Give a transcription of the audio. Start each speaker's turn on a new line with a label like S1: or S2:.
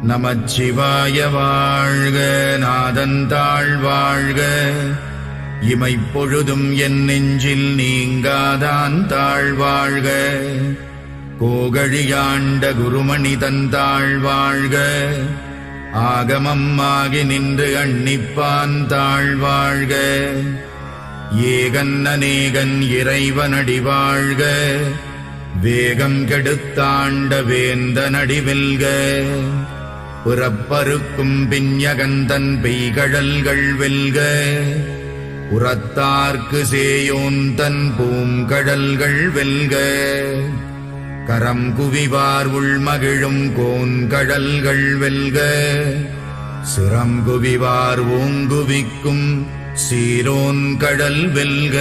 S1: நமச்சிவாய வாழ்க. நாதந்தாள் வாழ்க. இமைப்பொழுதும் என் நெஞ்சில் நீங்காதான் தாழ்வாழ்க. கோகழியாண்ட குருமணி தந்தாள் வாழ்க. ஆகமம் ஆகி நின்று அண்ணிப்பான் தாழ்வாழ்க. ஏகன் அநேகன் இறைவனடி வாழ்க. வேகம் கெடுத்தாண்ட வேந்தனடி வெல்க. புறப்பருக்கும் பிஞகந்தன் பெய்கழல்கள் வெல்க. உரத்தார்க்கு சேயோன் தன் பூங்கடல்கள் வெல்க. கரம் குவிவார் உள்மகிழும் கோன்கடல்கள் வெல்க. சிரம் குவிவார் ஓங்குவிக்கும் சீரோன் கடல் வெல்க.